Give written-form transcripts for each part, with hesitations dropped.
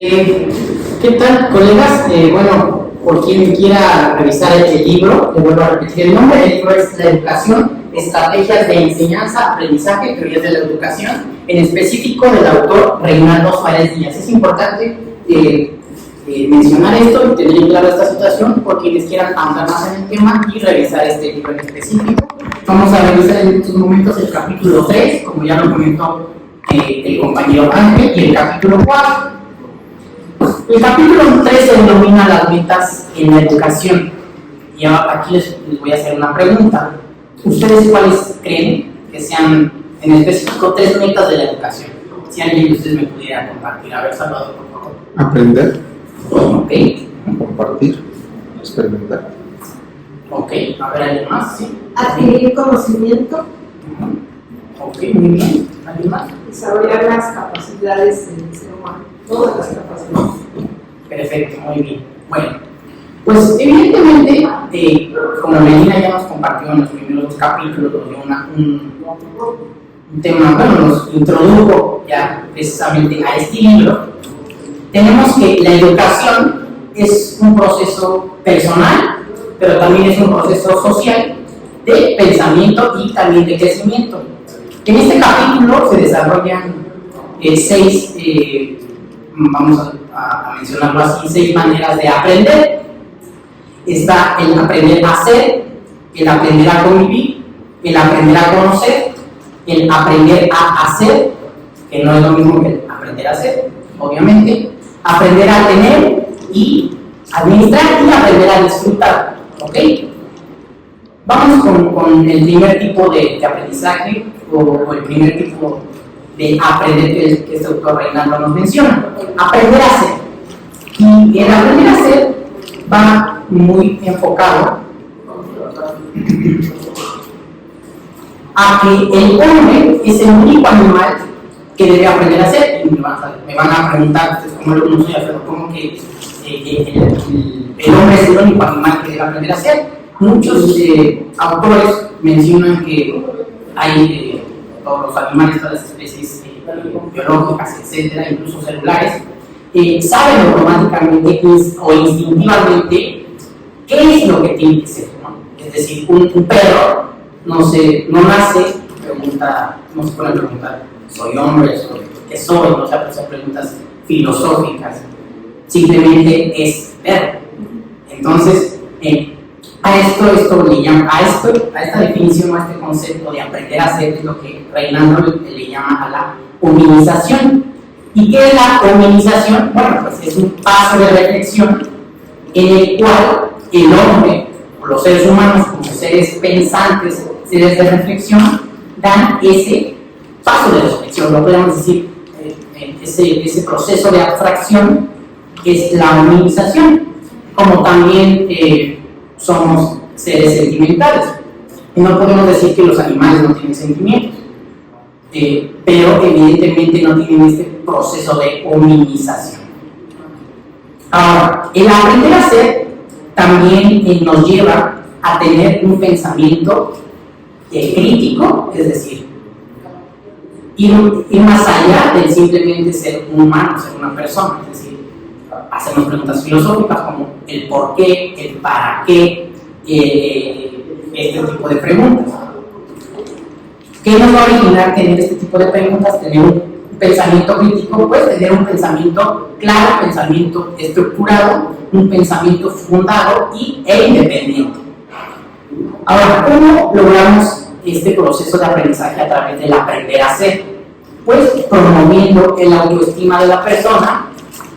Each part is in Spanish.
¿Qué tal, colegas? Bueno, por quien quiera revisar el libro, le vuelvo a repetir el nombre. El libro es La educación, estrategias de enseñanza, aprendizaje, teorías de la educación, en específico del autor Reinaldo Suárez Díaz. Es importante mencionar esto y tener clara esta situación por quienes quieran ahondar más en el tema y revisar este libro en específico. Vamos a revisar en estos momentos el capítulo 3, como ya lo comentó el compañero Ángel, y el capítulo 4. El capítulo 3 se denomina las metas en la educación. Y aquí les voy a hacer una pregunta. ¿Ustedes cuáles creen que sean, en específico, 3 metas de la educación? Si alguien de ustedes me pudiera compartir. A ver, Salvador, por favor. Aprender. Ok. Compartir. Experimentar. Ok. A ver, ¿alguien más? Sí. Adquirir conocimiento. Ok, muy bien. ¿Alguien más? Desarrollar las capacidades del ser humano. Todas las capacidades. Perfecto, muy bien. Bueno, pues evidentemente, como Melina ya nos compartió en los primeros 2 capítulos, nos dio un tema, bueno, nos introdujo ya precisamente a este libro. Tenemos que la educación es un proceso personal, pero también es un proceso social de pensamiento y también de crecimiento. En este capítulo se desarrollan 6 vamos a mencionarlo así, 6 maneras de aprender. Está el aprender a hacer, el aprender a convivir, el aprender a conocer, el aprender a hacer, que no es lo mismo que el aprender a hacer, obviamente, aprender a tener y administrar y aprender a disfrutar, ¿ok? Vamos con el primer tipo de aprendizaje o el primer tipo de aprender que este autor Reinaldo nos menciona. Aprender a hacer. Y el aprender a hacer va muy enfocado a que el hombre es el único animal que debe aprender a hacer. Y me van a preguntar, ¿cómo lo no soy Alfredo? ¿Cómo que el hombre es el único animal que debe aprender a hacer? Muchos autores mencionan que hay todos los animales, todas las especies biológicas, etcétera, incluso celulares, saben automáticamente o instintivamente qué es lo que tiene que ser, ¿no? Es decir, un perro no nace, no se puede preguntar, ¿soy hombre? ¿Qué soy? No se hacen preguntas filosóficas, simplemente es perro. Entonces, a esta definición, a este concepto de aprender a hacer, es lo que Reinaldo le llama a la hominización. ¿Y qué es la hominización? Bueno, pues es un paso de reflexión en el cual el hombre, o los seres humanos como seres pensantes, seres de reflexión, dan ese paso de reflexión, lo podemos decir, ese proceso de abstracción es la hominización, como también somos seres sentimentales. Y no podemos decir que los animales no tienen sentimientos, pero evidentemente no tienen este proceso de hominización. Ahora, el aprender a hacer también nos lleva a tener un pensamiento crítico, es decir, ir más allá de simplemente ser un humano, ser una persona, es decir, hacemos preguntas filosóficas como el por qué, el para qué, este tipo de preguntas. ¿Qué nos va a originar tener este tipo de preguntas? Tener un pensamiento crítico, pues tener un pensamiento claro, un pensamiento estructurado, un pensamiento fundado e independiente. Ahora, ¿cómo logramos este proceso de aprendizaje a través del aprender a hacer? Pues promoviendo el autoestima de la persona,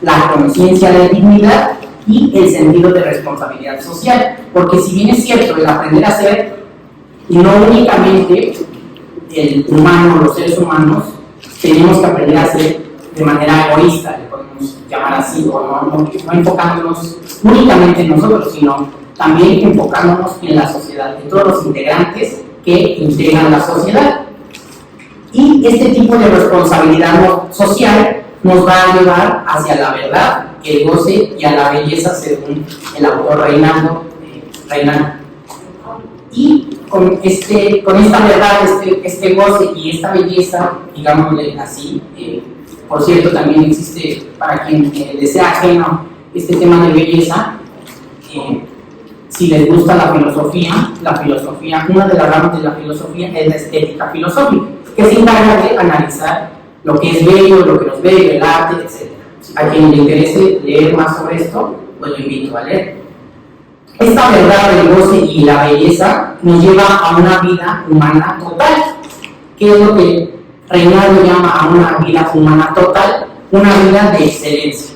la conciencia de dignidad y el sentido de responsabilidad social. Porque si bien es cierto, el aprender a hacer, no únicamente el humano, los seres humanos, tenemos que aprender a hacer de manera egoísta, le podemos llamar así, o no enfocándonos únicamente en nosotros, sino también enfocándonos en la sociedad, en todos los integrantes que integran la sociedad. Y este tipo de responsabilidad social nos va a llevar hacia la verdad, el goce y a la belleza, según el autor Reinaldo. Y con esta verdad, este goce y esta belleza, digámosle así, Por cierto, también existe, para quien le sea ajeno este tema de belleza, si les gusta la filosofía, una de las ramas de la filosofía es la estética filosófica, que se encarga de analizar lo que es bello, lo que no es bello, el arte, etc. A quien le interese leer más sobre esto, pues lo invito a leer. Esta verdad del goce y la belleza nos lleva a una vida humana total, que es lo que Reinaldo llama a una vida humana total, una vida de excelencia.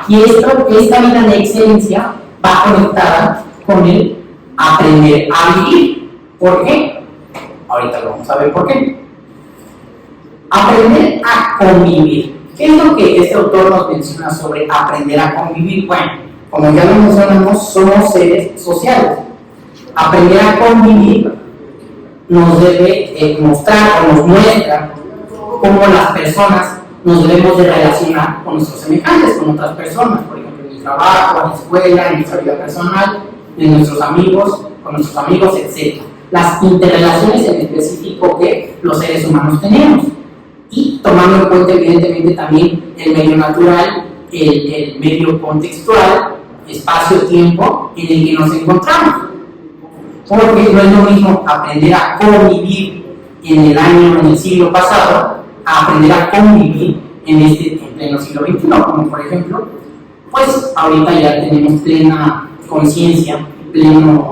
Y esta vida de excelencia va conectada con el aprender a vivir. ¿Por qué? Ahorita lo vamos a ver por qué. Aprender a convivir. ¿Qué es lo que este autor nos menciona sobre aprender a convivir? Bueno, como ya lo mencionamos, somos seres sociales. Aprender a convivir nos debe mostrar o nos muestra cómo las personas nos debemos de relacionar con nuestros semejantes, con otras personas, por ejemplo, en el trabajo, en la escuela, en nuestra vida personal, en nuestros amigos, con nuestros amigos, etc. Las interrelaciones en específico que los seres humanos tenemos. Y tomando en cuenta evidentemente también el medio natural, el medio contextual, espacio-tiempo en el que nos encontramos. Porque no es lo mismo aprender a convivir en el siglo pasado, a aprender a convivir en pleno siglo XXI, como por ejemplo, pues ahorita ya tenemos plena conciencia, plena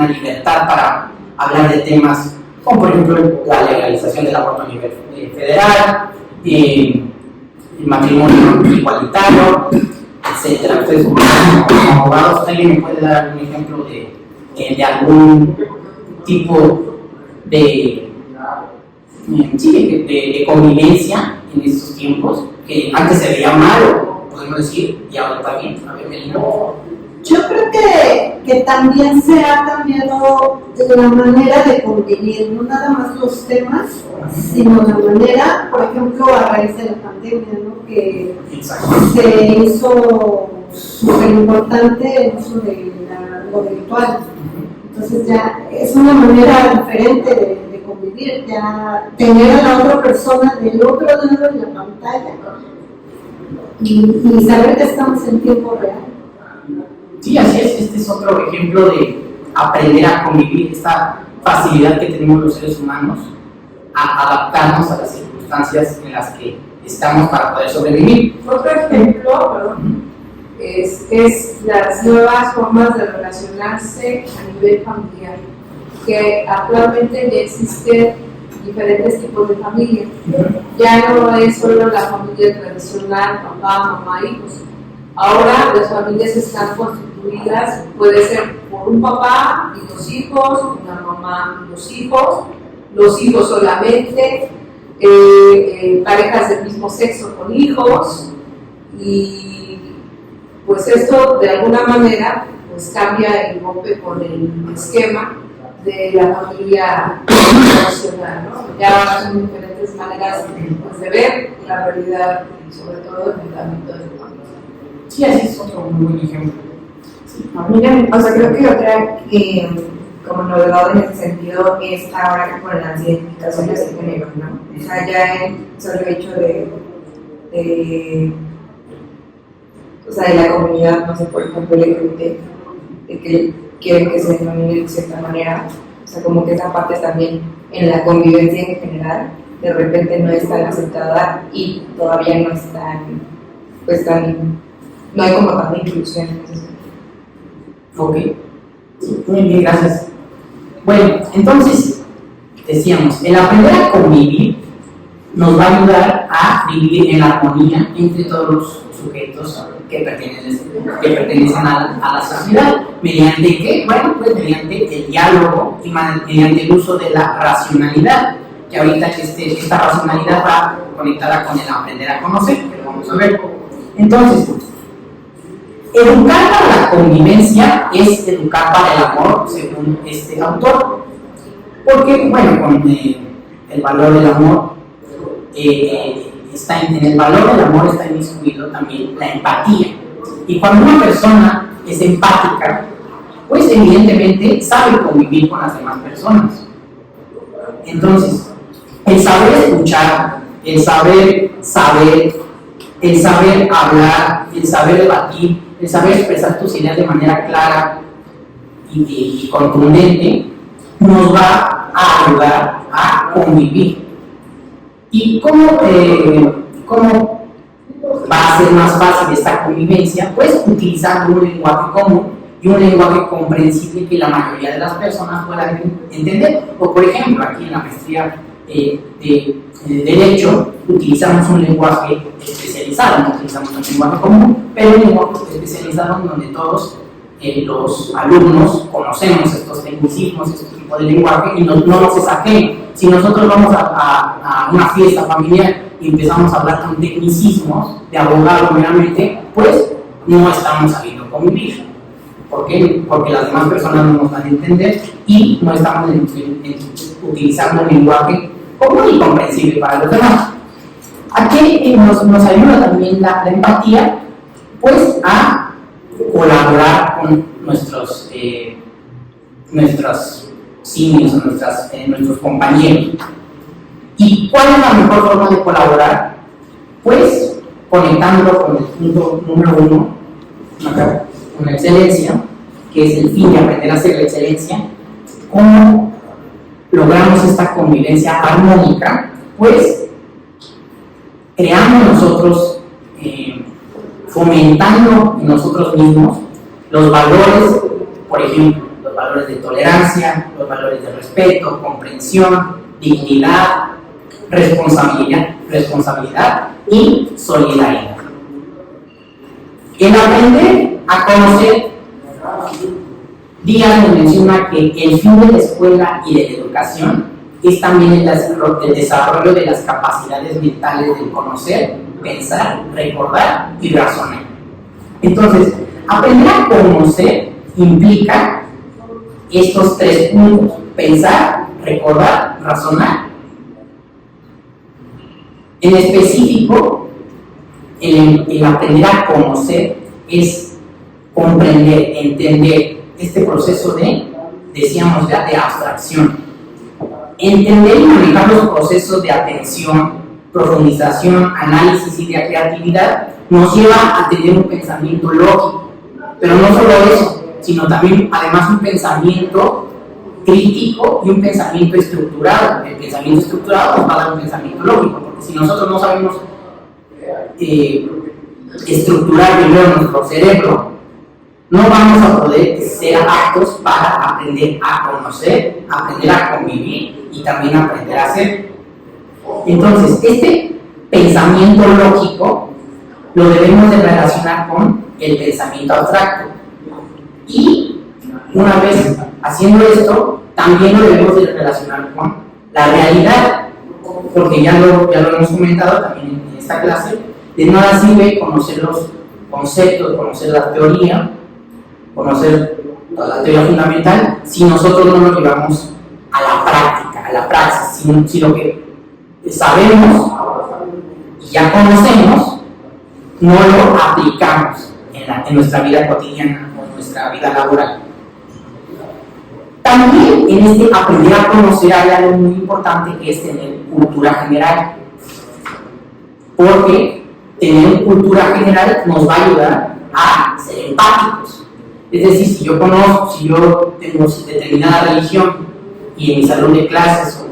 libertad para hablar de temas como por ejemplo la legalización del aborto a nivel federal, el matrimonio igualitario, etc. Entonces, como abogados, ¿alguien me puede dar algún ejemplo de algún tipo de convivencia en estos tiempos que antes se veía malo, podemos decir, y ahora está bien? A ver, Melina. Yo creo que también se ha cambiado la manera de convivir, no nada más los temas, sino la manera, por ejemplo, a raíz de la pandemia, ¿no? Que se hizo súper importante el uso de lo virtual. Entonces ya es una manera diferente de convivir, ya tener a la otra persona del otro lado de la pantalla y saber que estamos en tiempo real. Sí, así es. Este es otro ejemplo de aprender a convivir, esta facilidad que tenemos los seres humanos a adaptarnos a las circunstancias en las que estamos para poder sobrevivir. Otro ejemplo, es las nuevas formas de relacionarse a nivel familiar, que actualmente ya existen diferentes tipos de familia. Ya no es solo la familia tradicional, papá, mamá, hijos. Ahora las familias están constituidas, puede ser por un papá y dos hijos, una mamá y los hijos solamente, parejas del mismo sexo con hijos, y pues esto de alguna manera pues cambia y rompe con el esquema de la familia tradicional, ¿no? Ya son diferentes maneras pues, de ver la realidad y sobre todo en el ámbito de la familia. Sí, así es otro muy buen ejemplo. Sí. Mira, o sea, creo que otra como novedad en ese sentido es ahora con las identificaciones de género, ¿no? O sea, ya el solo hecho de la comunidad, no sé, por ejemplo, LGBT, de que quieren que se denomine de cierta manera, o sea, como que esa parte también en la convivencia en general, de repente no es tan aceptada y todavía no es tan, pues no hay como tanta inclusión en ese sentido. Ok, sí, muy bien, gracias. Bueno, entonces, decíamos, el aprender a convivir nos va a ayudar a vivir en armonía entre todos los sujetos que pertenecen a la sociedad. ¿Mediante qué? Bueno, pues mediante el diálogo y mediante el uso de la racionalidad, que ahorita esta racionalidad va conectada con el aprender a conocer, que lo vamos a ver. Entonces, educar para la convivencia es educar para el amor, según este autor. Porque, bueno, con el valor del amor, en el valor del amor está inmiscuido también la empatía. Y cuando una persona es empática, pues evidentemente sabe convivir con las demás personas. Entonces, el saber escuchar, el saber el saber hablar, el saber debatir, el saber expresar tus ideas de manera clara y contundente, nos va a ayudar a convivir. ¿Y cómo va a ser más fácil esta convivencia? Pues utilizando un lenguaje común y un lenguaje comprensible que la mayoría de las personas puedan entender. O por ejemplo, aquí en la maestría de Derecho utilizamos un lenguaje especializado, no utilizamos un lenguaje común, pero un lenguaje especializado en donde todos los alumnos conocemos estos tecnicismos, este tipo de lenguaje y no nos es ajeno. Si nosotros vamos a una fiesta familiar y empezamos a hablar con tecnicismos de abogado meramente, pues no estamos sabiendo convivir. ¿Por qué? Porque las demás personas no nos van a entender y no estamos utilizando un lenguaje común y comprensible para los demás. Aquí nos ayuda también la empatía, pues a colaborar con nuestros simios, nuestros compañeros. ¿Y cuál es la mejor forma de colaborar? Pues conectándolo con el punto número 1, con la excelencia, que es el fin de aprender a hacer la excelencia. ¿Cómo logramos esta convivencia armónica? Pues creando nosotros, fomentando en nosotros mismos los valores, por ejemplo, los valores de tolerancia, los valores de respeto, comprensión, dignidad, responsabilidad y solidaridad. El aprender a conocer, Díaz nos menciona que el fin de la escuela y de la educación es también el desarrollo de las capacidades mentales del conocer, pensar, recordar y razonar. Entonces, aprender a conocer implica estos 3 puntos: pensar, recordar, razonar. En específico, el aprender a conocer es comprender, entender este proceso decíamos ya, de abstracción. Entender y manejar los procesos de atención, profundización, análisis y de creatividad nos lleva a tener un pensamiento lógico, pero no solo eso, sino también además un pensamiento crítico y un pensamiento estructurado. El pensamiento estructurado nos va a dar un pensamiento lógico, porque si nosotros no sabemos estructurar primero nuestro cerebro, no vamos a poder ser aptos para aprender a conocer, aprender a convivir y también aprender a hacer. Entonces, este pensamiento lógico lo debemos de relacionar con el pensamiento abstracto. Y una vez haciendo esto, también lo debemos de relacionar con la realidad, porque ya lo hemos comentado también en esta clase. De nada sirve conocer los conceptos, conocer la teoría, conocer toda la teoría fundamental, si nosotros no lo llevamos a la práctica, a la praxis, si lo que sabemos y ya conocemos, no lo aplicamos en nuestra vida cotidiana o en nuestra vida laboral. También en este aprender a conocer hay algo muy importante, que es tener cultura general, porque tener cultura general nos va a ayudar a ser empáticos. Es decir, si yo tengo determinada religión y en mi salón de clases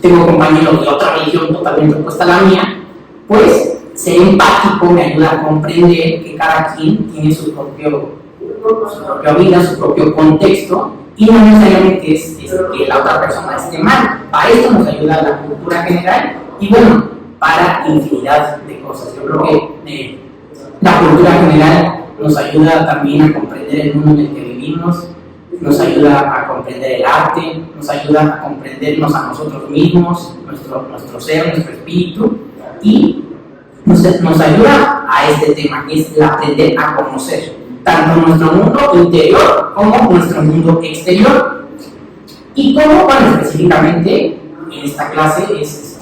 tengo compañeros de otra religión totalmente opuesta a la mía, pues ser empático me ayuda a comprender que cada quien tiene su propia vida, su propio contexto, y no necesariamente es que la otra persona esté mal. Para esto nos ayuda la cultura general y bueno, para infinidad de cosas. Yo creo que la cultura general nos ayuda también a comprender el mundo en el que vivimos, nos ayuda a comprender el arte, nos ayuda a comprendernos a nosotros mismos, nuestro ser, nuestro espíritu, y nos ayuda a este tema, que es el aprender a conocer tanto nuestro mundo interior como nuestro mundo exterior. Y como, bueno, específicamente en esta clase es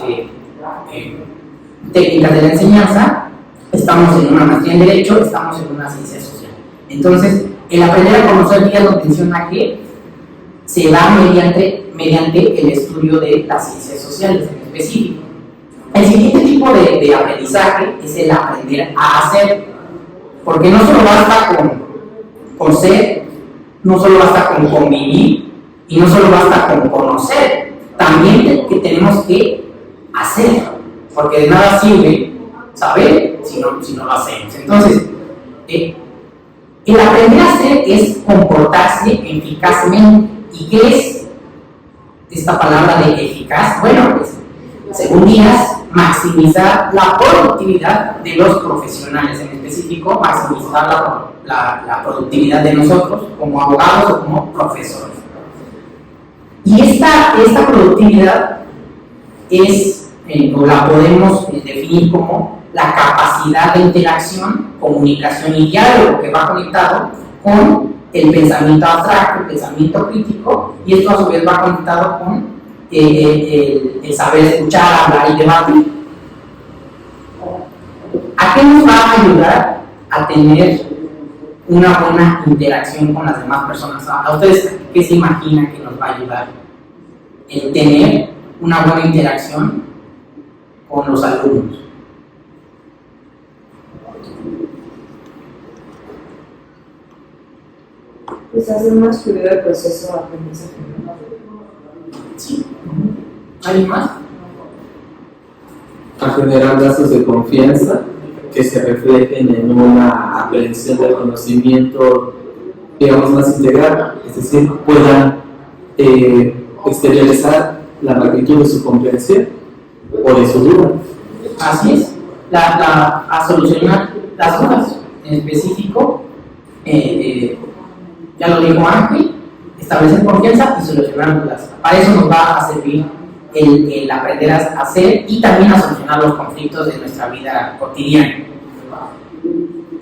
técnicas de la enseñanza. Estamos en una maestría en Derecho, estamos en una ciencia social. Entonces, el aprender a conocer, Díaz nos menciona que se da mediante el estudio de las ciencias sociales en específico. El siguiente tipo de aprendizaje es el aprender a hacer, porque no solo basta con ser, no solo basta con convivir y no solo basta con conocer, también que tenemos que hacer, porque de nada sirve saber si no lo hacemos. Entonces, el aprender a hacer es comportarse eficazmente. ¿Y qué es esta palabra de eficaz? Bueno, pues, según Díaz, maximizar la productividad de los profesionales, en específico, maximizar la productividad de nosotros como abogados o como profesores. Y esta productividad es, o la podemos definir como la capacidad de interacción, comunicación y diálogo que va conectado con el pensamiento abstracto, el pensamiento crítico, y esto a su vez va conectado con el saber escuchar, hablar y debatir. ¿A qué nos va a ayudar a tener una buena interacción con las demás personas? ¿A ustedes qué se imaginan que nos va a ayudar el tener una buena interacción con los alumnos? Pues hacer más fluido el proceso de aprendizaje. Sí. ¿Alguien más? A generar lazos de confianza que se reflejen en una aprehensión del conocimiento, digamos, más integral, es decir, puedan exteriorizar la magnitud de su comprensión o de su duda. Así es, a solucionar las dudas, en específico, ya lo dijo Ángel, establecer confianza y solucionar dudas. Para eso nos va a servir el aprender a hacer y también a solucionar los conflictos de nuestra vida cotidiana.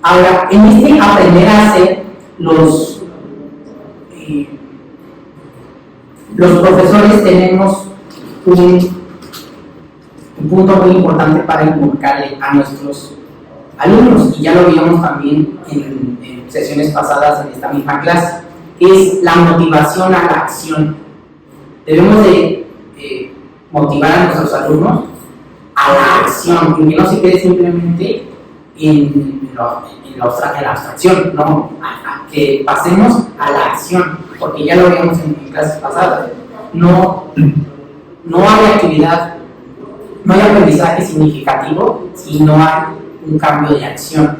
Ahora, en este aprender a hacer, los profesores tenemos un punto muy importante para inculcarle a nuestros alumnos, y ya lo vimos también en sesiones pasadas en esta misma clase, es la motivación a la acción. Debemos de motivar a nuestros alumnos a la acción, y que no se quede simplemente en la abstracción, ¿no? A que pasemos a la acción, porque ya lo vimos en clases pasadas. No hay actividad, no hay aprendizaje significativo si no hay un cambio de acción.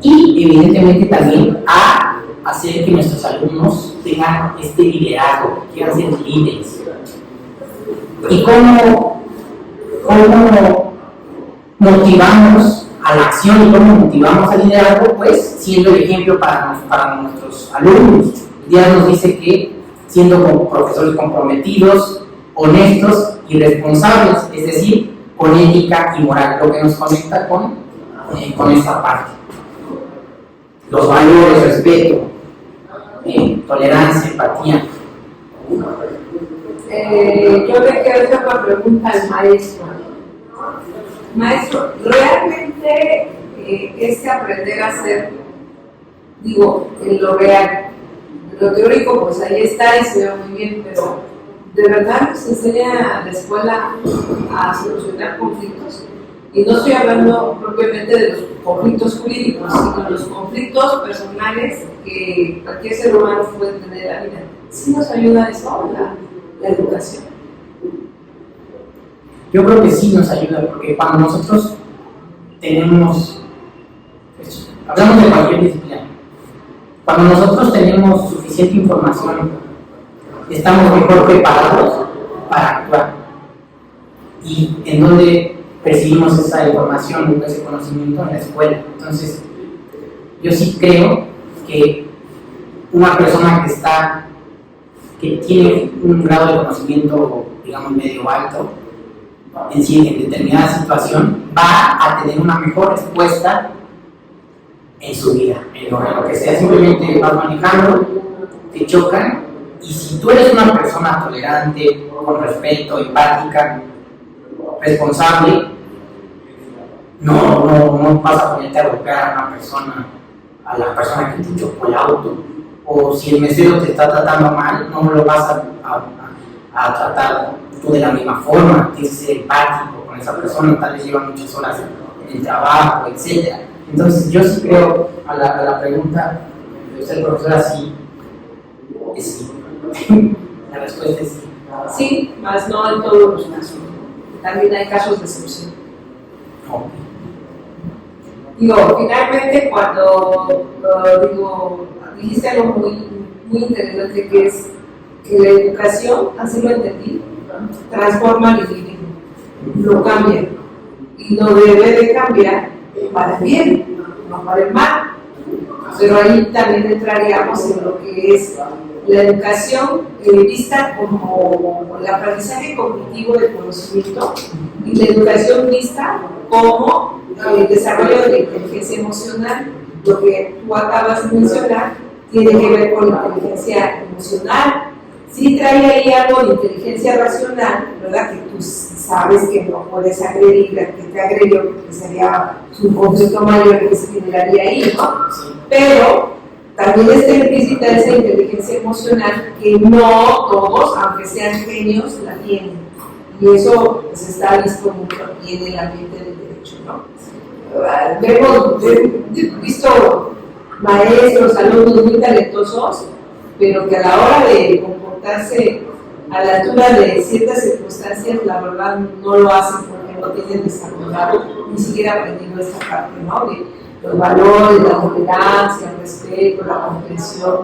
Y evidentemente también a hacer que nuestros alumnos tengan este liderazgo, quieran ser líderes. ¿Y cómo motivamos a la acción y cómo motivamos al liderazgo? Pues siendo el ejemplo para nuestros alumnos. Díaz nos dice que siendo como profesores comprometidos, honestos y responsables, es decir, con ética y moral, lo que nos conecta con esta parte. Los valores, respeto, tolerancia, empatía. Yo le quiero hacer una pregunta al maestro. Maestro, ¿realmente este aprender a hacer, digo, en lo real, en lo teórico, pues ahí está y se ve muy bien, pero ¿de verdad nos enseña a la escuela a solucionar conflictos? Y no estoy hablando propiamente de los conflictos jurídicos, sino de los conflictos personales que cualquier ser humano puede tener en la vida. ¿Sí nos ayuda eso, la educación? Yo creo que sí nos ayuda, porque cuando nosotros tenemos, pues, hablamos de cualquier disciplina, cuando nosotros tenemos suficiente información, estamos mejor preparados para actuar. Y en donde percibimos esa información, ese conocimiento en la escuela. Entonces, yo sí creo que una persona que tiene un grado de conocimiento, digamos, medio alto, en determinada situación, va a tener una mejor respuesta en su vida, en lo que sea. Simplemente vas manejando, te chocan, y si tú eres una persona tolerante, con respeto, empática, responsable, no vas a ponerte a golpear a la persona que te chocó el auto. O si el mesero te está tratando mal, no lo vas a tratar tú de la misma forma. Tienes que ser empático con esa persona, tal vez lleva muchas horas en el trabajo, etc. Entonces yo sí creo a la pregunta de usted, profesora, sí, es sí. La respuesta es sí. Sí, más no en todos los casos. También hay casos de excepción. Okay. Digo, finalmente cuando dijiste algo muy interesante, que es que la educación, así lo entendí, transforma al individuo, lo cambia, y lo debe de cambiar para el bien, no para el mal. Pero ahí también entraríamos en lo que es la educación vista como el aprendizaje cognitivo del conocimiento, y la educación vista como el desarrollo de la inteligencia emocional. Lo que tú acabas de mencionar tiene que ver con la inteligencia emocional. Sí trae ahí algo de inteligencia racional, ¿verdad? Que tú sabes que no puedes agredir a que te agredió, porque sería un conflicto mayor que se generaría ahí, ¿no? Pero también está implícita esa inteligencia emocional que no todos, aunque sean genios, la tienen. Y eso pues, está disponible aquí en el ambiente del derecho, ¿no? Hemos visto maestros, alumnos muy talentosos, pero que a la hora de comportarse a la altura de ciertas circunstancias, la verdad no lo hacen porque no tienen desarrollado, ni siquiera aprendido esta parte, ¿no? De los valores, la tolerancia, el respeto, la comprensión,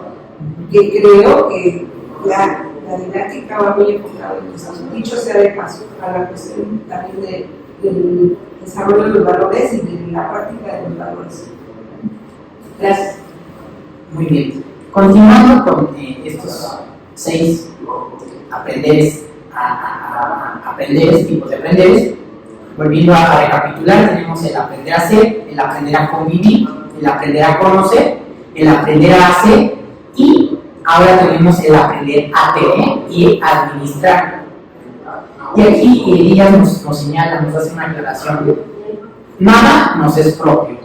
que creo que la didáctica va muy enfocada en eso. Dicho sea de paso, a la cuestión también del desarrollo de los valores y de la práctica de los valores. Gracias. Muy bien. Continuando con estos 6 aprenderes, tipos de aprenderes, volviendo a recapitular, tenemos el aprender a hacer, el aprender a convivir, el aprender a conocer, el aprender a hacer, y ahora tenemos el aprender a tener y administrar. Y aquí Elías nos señala, nos hace una aclaración: nada nos es propio.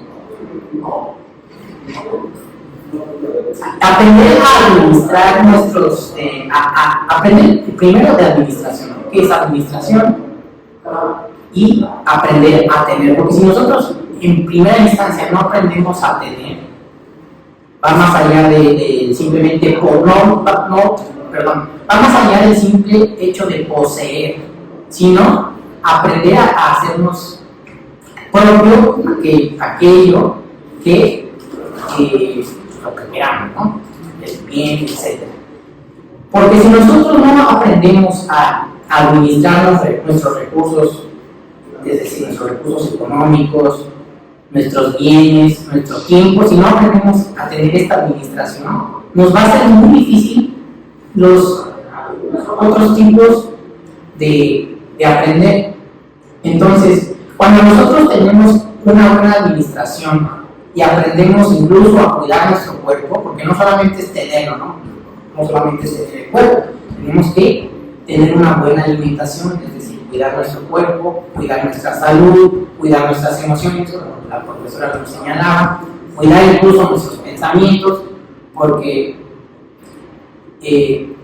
Aprender a administrar nuestros, aprender primero de administración, ¿qué es administración? Y aprender a tener, porque si nosotros en primera instancia no aprendemos a tener, va más allá de simplemente, va más allá del simple hecho de poseer, sino aprender a hacernos propio aquello que lo que queramos, ¿no? El bien, etc. Porque si nosotros no aprendemos a administrar nuestros recursos, es decir, nuestros recursos económicos, nuestros bienes, nuestro tiempo, si no aprendemos a tener esta administración, nos va a ser muy difícil los otros tipos de aprender. Entonces, cuando nosotros tenemos una buena administración y aprendemos incluso a cuidar nuestro cuerpo, porque no solamente es tenerlo, no solamente es tener el cuerpo, tenemos que tener una buena alimentación, es decir, cuidar nuestro cuerpo, cuidar nuestra salud, cuidar nuestras emociones, como la profesora nos señalaba, cuidar incluso nuestros pensamientos, porque si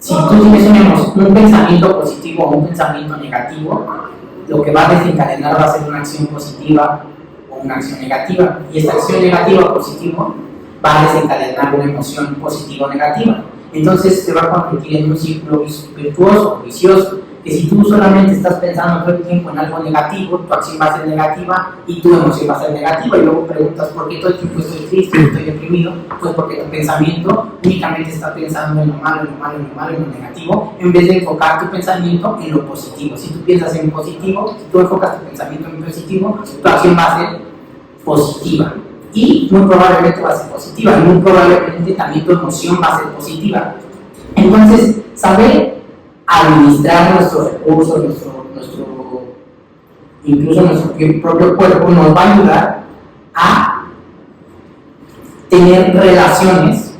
tú tienes un pensamiento positivo o un pensamiento negativo, lo que va a desencadenar va a ser una acción positiva o una acción negativa, y esta acción negativa o positiva va a desencadenar una emoción positiva o negativa. Entonces se va a convertir en un círculo virtuoso, vicioso, que si tú solamente estás pensando todo el tiempo en algo negativo, tu acción va a ser negativa y tu emoción va a ser negativa, y luego preguntas por qué todo el tiempo estoy triste, estoy deprimido. Pues porque tu pensamiento únicamente está pensando en lo malo, en lo malo, en lo malo, en lo negativo, en vez de enfocar tu pensamiento en lo positivo. Si tú piensas en positivo, si tú enfocas tu pensamiento en positivo, tu acción va a ser positiva, y muy probablemente va a ser positiva, y muy probablemente también tu emoción va a ser positiva. Entonces, saber administrar nuestros recursos, incluso nuestro propio cuerpo, nos va a ayudar a tener relaciones.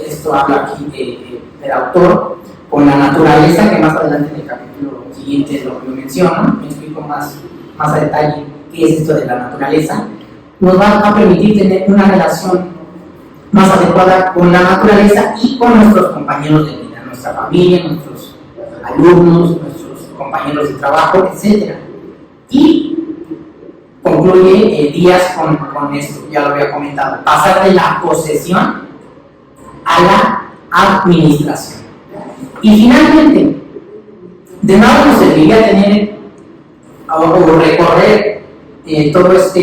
Esto habla aquí del autor con la naturaleza, que más adelante en el capítulo siguiente lo menciona. Me explico más a detalle qué es esto de la naturaleza. Nos va a permitir tener una relación más adecuada con la naturaleza y con nuestros compañeros de vida, nuestra familia, nuestros alumnos, nuestros compañeros de trabajo, etc. Y concluye Díaz con esto, ya lo había comentado, pasar de la posesión a la administración. Y finalmente, de nada nos serviría tener o recorrer toda esta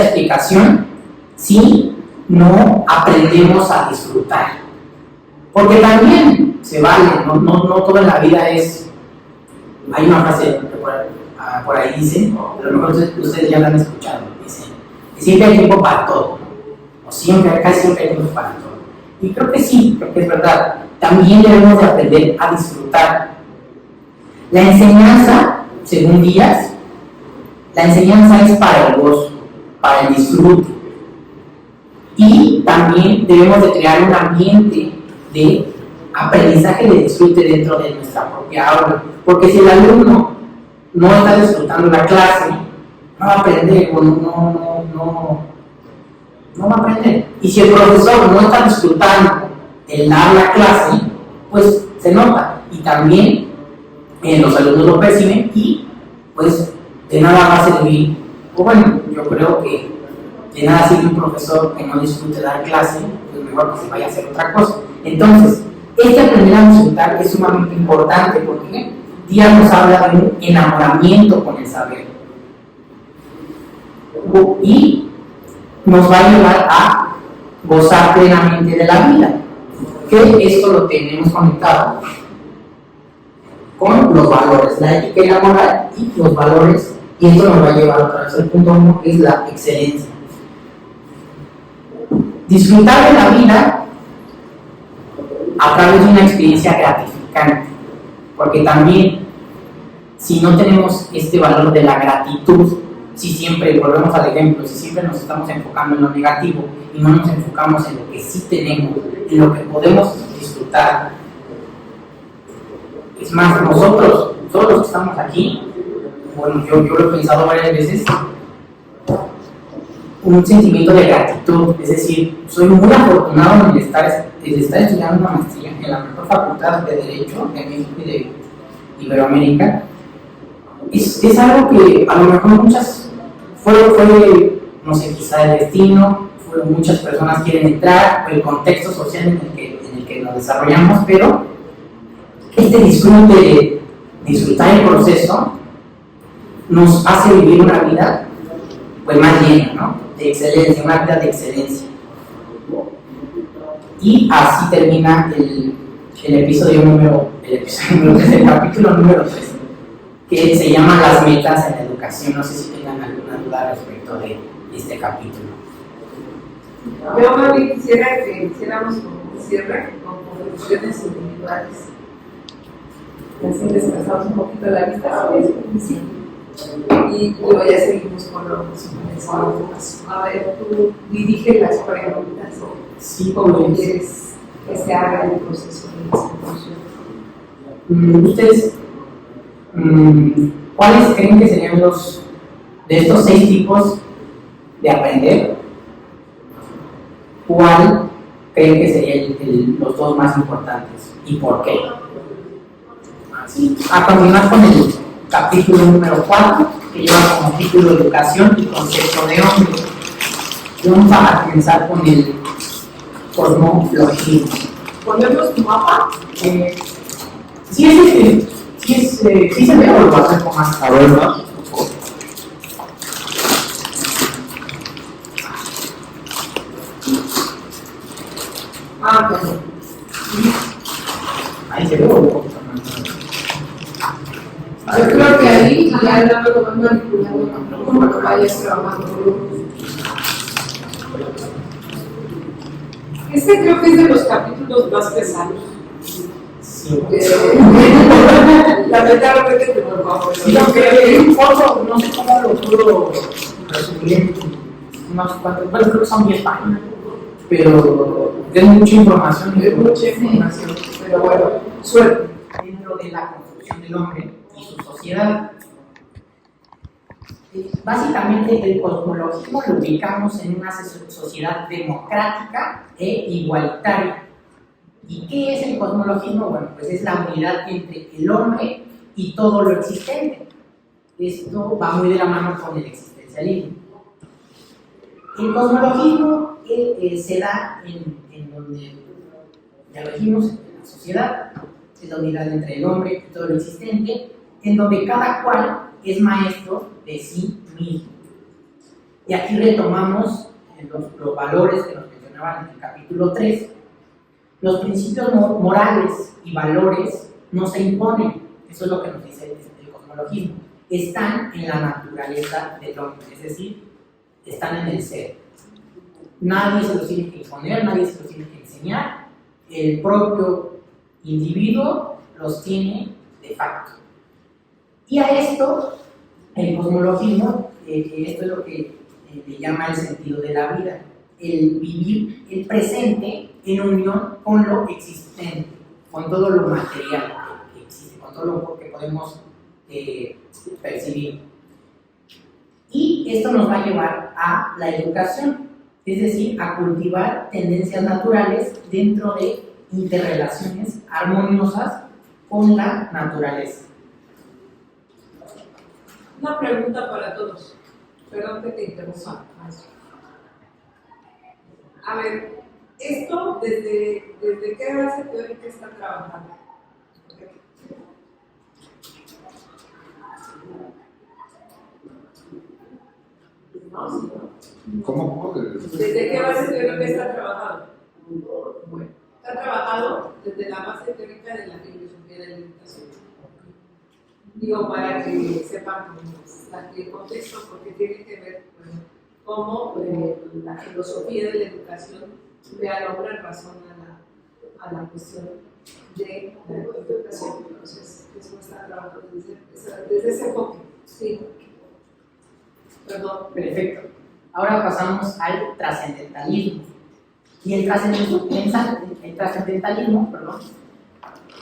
explicación si no aprendemos a disfrutar. Porque también se vale, no toda la vida es. Hay una frase que por ahí dice, pero a lo mejor ustedes ya la han escuchado, dice que siempre hay tiempo para todo, o casi siempre hay tiempo para todo. Y creo que sí, creo que es verdad. También debemos de aprender a disfrutar. La enseñanza, según Díaz, la enseñanza es para el gozo, para el disfrute. Y también debemos de crear un ambiente de aprendizaje de disfrute dentro de nuestra propia aula. Porque si el alumno no está disfrutando la clase, no va a aprender o no va a aprender. Y si el profesor no está disfrutando el dar la clase, pues se nota. Y también los alumnos lo perciben y pues de nada va a servir. O bueno, yo creo que de nada sirve un profesor que no disfrute dar clase, pues mejor que se vaya a hacer otra cosa. Entonces, este aprender a disfrutar es sumamente importante porque Díaz nos habla de un enamoramiento con el saber. Y nos va a llevar a gozar plenamente de la vida. Que esto lo tenemos conectado con los valores, la ética y la moral y los valores, y esto nos va a llevar otra vez al punto 1, que es la excelencia. Disfrutar de la vida a través de una experiencia gratificante, porque también si no tenemos este valor de la gratitud, si siempre, volvemos al ejemplo, si siempre nos estamos enfocando en lo negativo y no nos enfocamos en lo que sí tenemos, en lo que podemos disfrutar. Es más, nosotros, todos los que estamos aquí, bueno, yo lo he pensado varias veces, un sentimiento de gratitud, es decir, soy muy afortunado en estar estudiando una maestría en la mejor facultad de Derecho de México y de Iberoamérica. Es algo que a lo mejor muchas fue no sé, quizá el destino, muchas personas quieren entrar, el contexto social en el que nos desarrollamos, pero este disfrute de disfrutar el proceso nos hace vivir una vida pues más llena, ¿no? De excelencia, una vida de excelencia. Y así termina el capítulo número 3, que se llama Las metas en la educación. No sé si tengan alguna duda respecto de este capítulo. Yo más bien quisiera que hiciéramos como cierre con conclusiones individuales. Así descansamos un poquito la vista, ¿sí? Y luego ya seguimos con los mensajes. A ver, tú diriges las preguntas. Sí, ¿Cómo quieres que se haga el proceso de discusión? ¿Ustedes cuáles creen que serían de estos 6 tipos de aprender? ¿Cuál creen que serían los 2 más importantes y por qué? A continuar con el capítulo número 4, que lleva como título Educación y concepto de hombre. Y vamos a comenzar con el cosmologismo. ¿Ponemos tu mapa? Sí se ve o lo va a hacer con más. A ver, ¿no? Bueno. Ahí se ve o lo poquito más. Yo creo que ahí ya lo van manipulando cuando vayas trabajando. Este creo que es de los capítulos más pesados. Sí. Lamentablemente te lo vamos. Sí, aunque un poco, no sé cómo lo puedo resumir en unos cuantos, bueno, creo que son 10 páginas, pero es mucha información. Es mucha información, pero bueno, suerte. Dentro de la construcción del hombre y su sociedad. Básicamente el cosmologismo lo ubicamos en una sociedad democrática e igualitaria. ¿Y qué es el cosmologismo? Bueno, pues es la unidad entre el hombre y todo lo existente. Esto va muy de la mano con el existencialismo. El cosmologismo se da en donde, ya lo dijimos, en la sociedad, es la unidad entre el hombre y todo lo existente, en donde cada cual es maestro de sí mismo. Y aquí retomamos los valores que nos mencionaban en el capítulo 3. Los principios morales y valores no se imponen, eso es lo que nos dice el cosmologismo, están en la naturaleza del hombre, es decir, están en el ser. Nadie se los tiene que imponer, nadie se los tiene que enseñar, el propio individuo los tiene de facto. Y a esto, el cosmologismo, esto es lo que le llama el sentido de la vida, el vivir el presente en unión con lo existente, con todo lo material que existe, con todo lo que podemos percibir. Y esto nos va a llevar a la educación, es decir, a cultivar tendencias naturales dentro de interrelaciones armoniosas con la naturaleza. Una pregunta para todos. Perdón que te interrumpa. A ver, esto desde qué base teórica está trabajando. ¿Cómo? ¿Desde qué base teórica está trabajando? Bueno, está trabajado desde la base teórica de la filosofía de la educación. Digo, para que sepan el contexto, porque tiene que ver cómo la filosofía de la educación ve al hombre en razón a la cuestión de la educación. Entonces, eso está trabajando desde ese enfoque. Sí. Perdón. Perfecto. Ahora pasamos al trascendentalismo. Y el trascendentalismo,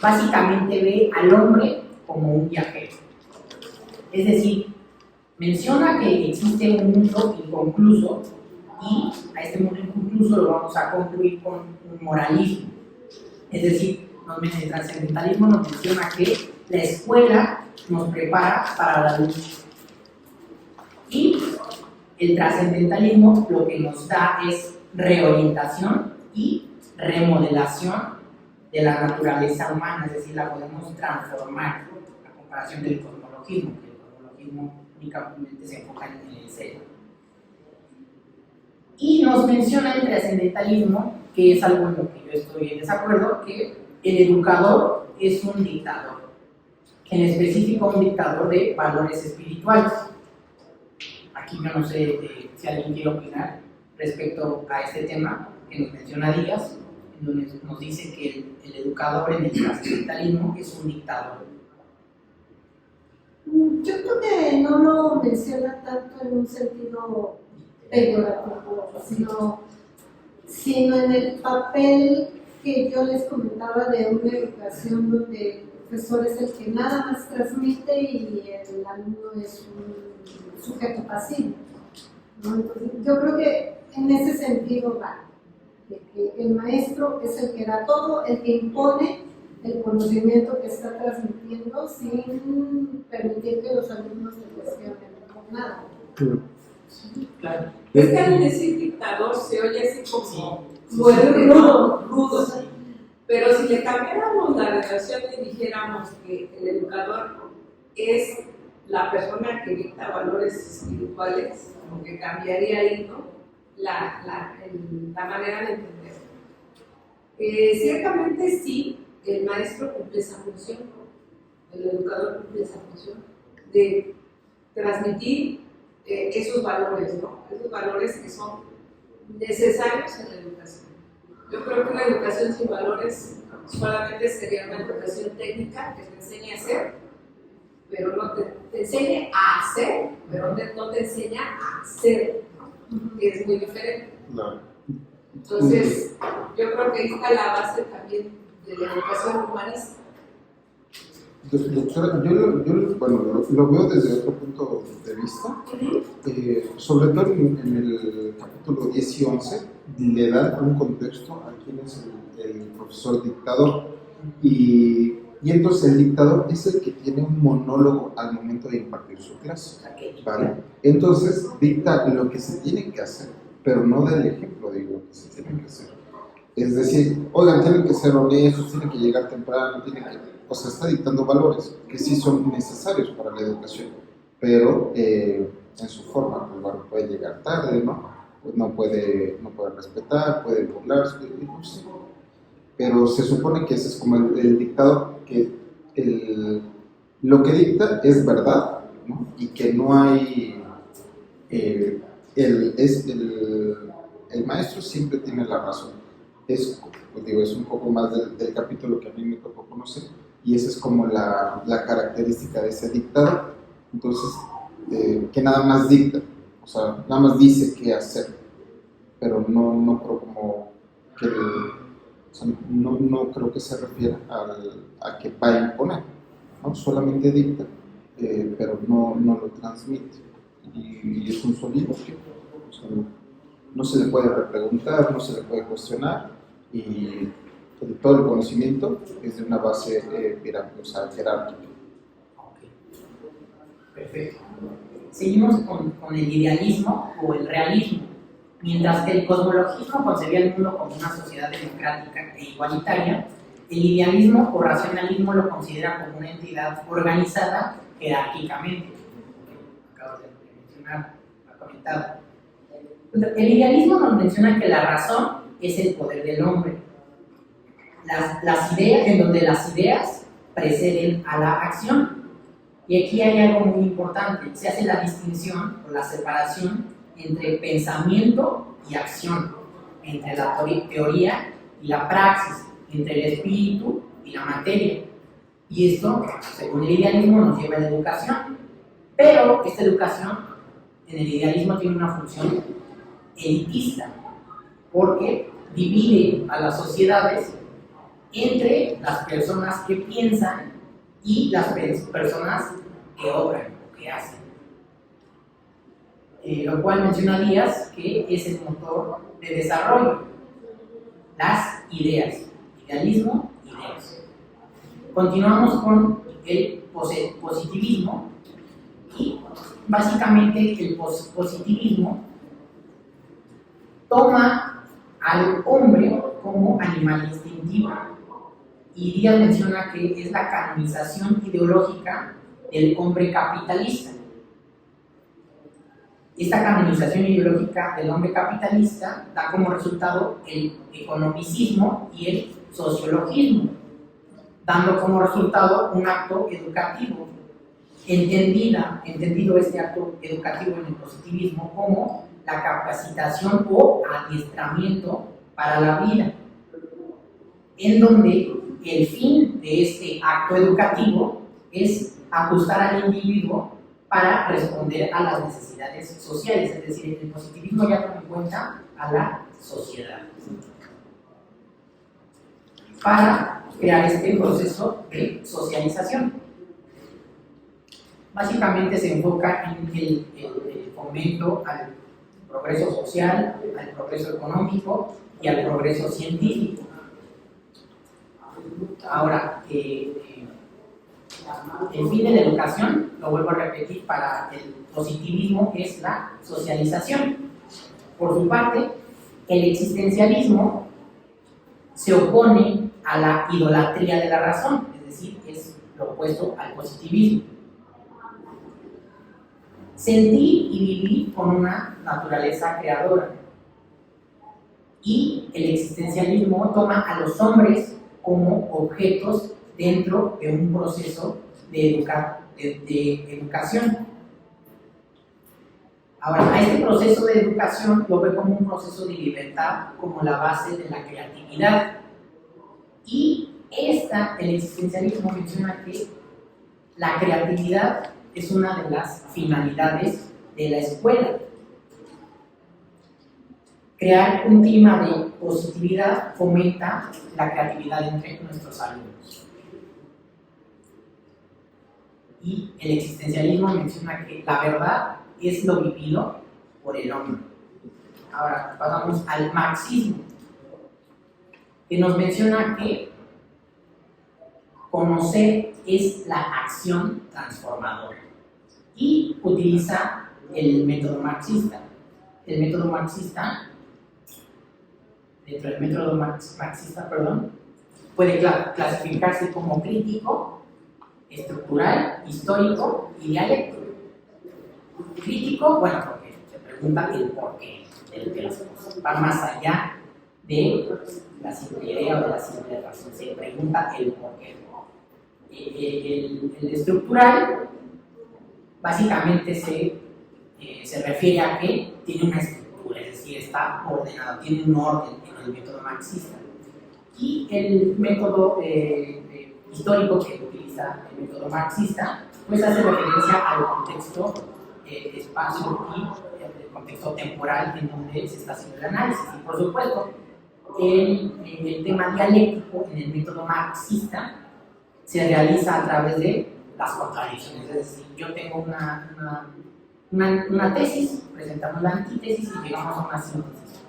básicamente ve al hombre como un viajero. Es decir, menciona que existe un mundo inconcluso y a este mundo inconcluso lo vamos a concluir con un moralismo. Es decir, el trascendentalismo nos menciona que la escuela nos prepara para la lucha. Y el trascendentalismo lo que nos da es reorientación y remodelación de la naturaleza humana, es decir, la podemos transformar a comparación del cosmologismo, que el cosmologismo únicamente se enfoca en el ser. Y nos menciona el trascendentalismo, que es algo en lo que yo estoy en desacuerdo, que el educador es un dictador, en específico un dictador de valores espirituales. Aquí yo no sé si alguien quiere opinar respecto a este tema que nos menciona Díaz, en donde nos dice que el educador en el trascendentalismo es un dictador. Yo creo que no lo menciona tanto en un sentido peyorativo, sino en el papel que yo les comentaba de una educación donde el profesor es el que nada más transmite y el alumno es un sujeto pasivo, ¿no? Entonces, yo creo que en ese sentido va, de que el maestro es el que da todo, el que impone el conocimiento que está transmitiendo sin permitir que los alumnos se cuestionen por nada. Claro. Es que al decir dictador se oye así como rudo. Pero si le cambiáramos la relación y dijéramos que el educador es la persona que dicta valores espirituales, como que cambiaría ahí, ¿no? la manera de entender. Ciertamente sí, el maestro cumple esa función, el educador cumple esa función de transmitir esos valores, ¿no? Esos valores que son necesarios en la educación. Yo creo que una educación sin valores solamente sería una educación técnica que te enseñe a hacer, pero no te enseñe a hacer, pero no te enseña a hacer, ¿no? Que es muy diferente. No. Entonces, yo creo que ahí está la base también de la educación humanista. Doctora, yo lo veo desde otro punto de vista, sobre todo en el capítulo 10 y 11, le dan un contexto a quién es el profesor dictador, y Y entonces el dictador es el que tiene un monólogo al momento de impartir su clase, ¿vale? Entonces dicta lo que se tiene que hacer, pero no da el ejemplo de lo que se tiene que hacer. Es decir, oigan, tienen que ser honestos, tienen que llegar temprano, o sea, está dictando valores que sí son necesarios para la educación, pero en su forma, pues bueno, puede llegar tarde, ¿no? Pues no puede respetar, puede burlarse, no sé. Pero se supone que ese es como el dictador, que lo que dicta es verdad, ¿no? Y que no hay, el maestro siempre tiene la razón. Pues digo, es un poco más del capítulo que a mí me tocó conocer, y esa es como la característica de ese dictador. Entonces, que nada más dicta, o sea, nada más dice qué hacer, pero no creo como que o sea, no creo que se refiera a que va a imponer, ¿no? Solamente dicta, pero no lo transmite, y es un soliloquio, o sea, no se le puede repreguntar, no se le puede cuestionar, y todo el conocimiento es de una base jerárquica. Okay. Perfecto. Seguimos con el idealismo o el realismo. Mientras que el cosmologismo concebía el mundo como una sociedad democrática e igualitaria, el idealismo o racionalismo lo considera como una entidad organizada jerárquicamente. Acabo de mencionar, lo comentado. El idealismo nos menciona que la razón es el poder del hombre. Las ideas, en donde las ideas preceden a la acción. Y aquí hay algo muy importante, se hace la distinción o la separación entre pensamiento y acción, entre la teoría y la praxis, entre el espíritu y la materia. Y esto, según el idealismo, nos lleva a la educación. Pero esta educación, en el idealismo, tiene una función elitista, porque divide a las sociedades entre las personas que piensan y las personas que obran o que hacen. Lo cual menciona Díaz que es el motor de desarrollo. Las ideas, idealismo, ideas. Continuamos con el positivismo, y básicamente el positivismo toma al hombre como animal instintivo, y Díaz menciona que es la canonización ideológica del hombre capitalista. Esta canonización ideológica del hombre capitalista da como resultado el economicismo y el sociologismo, dando como resultado un acto educativo, entendido este acto educativo en el positivismo como la capacitación o adiestramiento para la vida, en donde el fin de este acto educativo es ajustar al individuo para responder a las necesidades sociales, es decir, el positivismo ya toma en cuenta a la sociedad para crear este proceso de socialización. Básicamente se enfoca en el fomento al progreso social, al progreso económico y al progreso científico. Ahora, el fin de la educación, lo vuelvo a repetir, para el positivismo es la socialización. Por su parte, el existencialismo se opone a la idolatría de la razón, es decir, es lo opuesto al positivismo. Sentir y vivir con una naturaleza creadora. Y el existencialismo toma a los hombres como objetos dentro de un proceso de educación. Ahora, a este proceso de educación lo ve como un proceso de libertad, como la base de la creatividad. Y el existencialismo menciona que la creatividad es una de las finalidades de la escuela. Crear un clima de positividad fomenta la creatividad entre nuestros alumnos. Y el existencialismo menciona que la verdad es lo vivido por el hombre. Ahora pasamos al marxismo, que nos menciona que conocer es la acción transformadora y utiliza el método marxista. El método marxista, dentro del método marxista, puede clasificarse como crítico, estructural, histórico y dialéctico. Crítico, bueno, porque se pregunta el porqué de las cosas, va más allá de la simple idea o de la simple razón, se pregunta el porqué. El estructural básicamente se refiere a que tiene una estructura, es decir, está ordenado, tiene un orden en el método marxista. Y el método histórico que utiliza el método marxista, pues hace referencia al contexto, espacio y el contexto temporal en donde se está haciendo el análisis. Y por supuesto, el tema dialéctico en el método marxista se realiza a través de las contradicciones. Es decir, yo tengo una tesis, presentamos la antítesis y llegamos a una síntesis.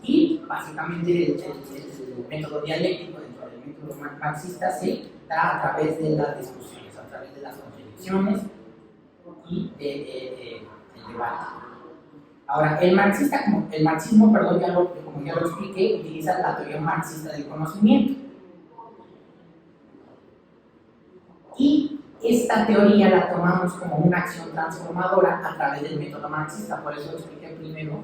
Y básicamente el método dialéctico dentro del método marxista se da a través de las discusiones, a través de las contradicciones y del debate. Ahora, el marxismo, como ya lo expliqué, utiliza la teoría marxista del conocimiento. Y esta teoría la tomamos como una acción transformadora a través del método marxista. Por eso expliqué primero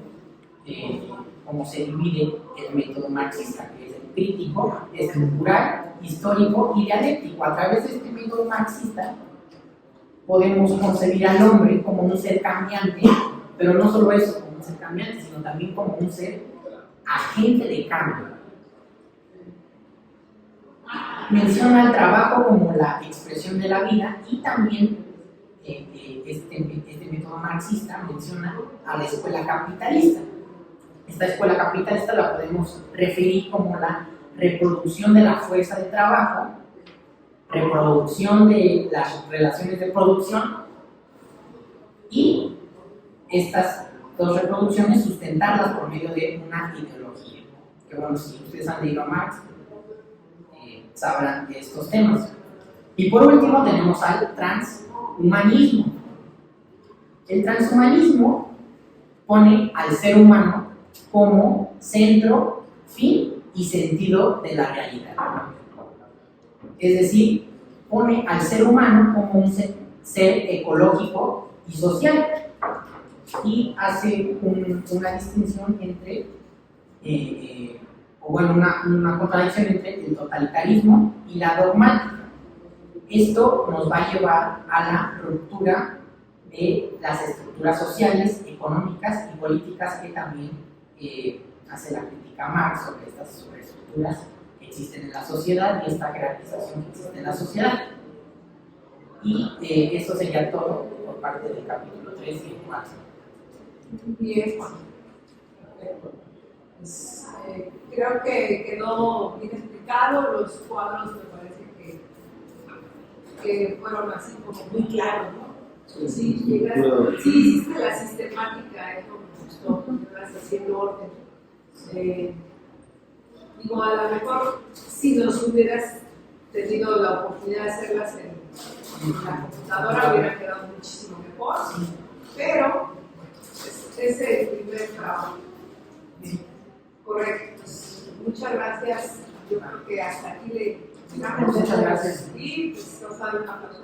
cómo se divide el método marxista, que es el crítico, estructural, histórico y dialéctico. A través de este método marxista podemos concebir al hombre como un ser cambiante, pero no solo eso, como un ser cambiante, sino también como un ser agente de cambio. Menciona el trabajo como la expresión de la vida y también este método marxista menciona a la escuela capitalista. Esta escuela capitalista la podemos referir como la reproducción de la fuerza de trabajo, reproducción de las relaciones de producción y estas dos reproducciones sustentarlas por medio de una ideología. Que bueno, si ustedes han leído a Marx, sabrán de estos temas. Y por último tenemos al transhumanismo. El transhumanismo pone al ser humano como centro, fin y sentido de la realidad. Es decir, pone al ser humano como un ser ecológico y social y hace una distinción entre una contradicción entre el totalitarismo y la dogmática. Esto nos va a llevar a la ruptura de las estructuras sociales, económicas y políticas que también hace la crítica Marx sobre estas superestructuras que existen en la sociedad y esta jerarquización que existe en la sociedad. Y eso sería todo por parte del capítulo 3 y 4. Bien, creo que quedó bien explicado. Los cuadros me parece que fueron así como muy claros, ¿no? Sí, hiciste la sistemática, eso me gustó, vas haciendo orden. Digo, a lo mejor si nos hubieras tenido la oportunidad de hacerlas en la computadora hubiera quedado muchísimo mejor, pero es el primer trabajo. Correcto. Pues, muchas gracias. Yo creo que hasta aquí le damos. Muchas gracias. Y pues nos dan un aplauso.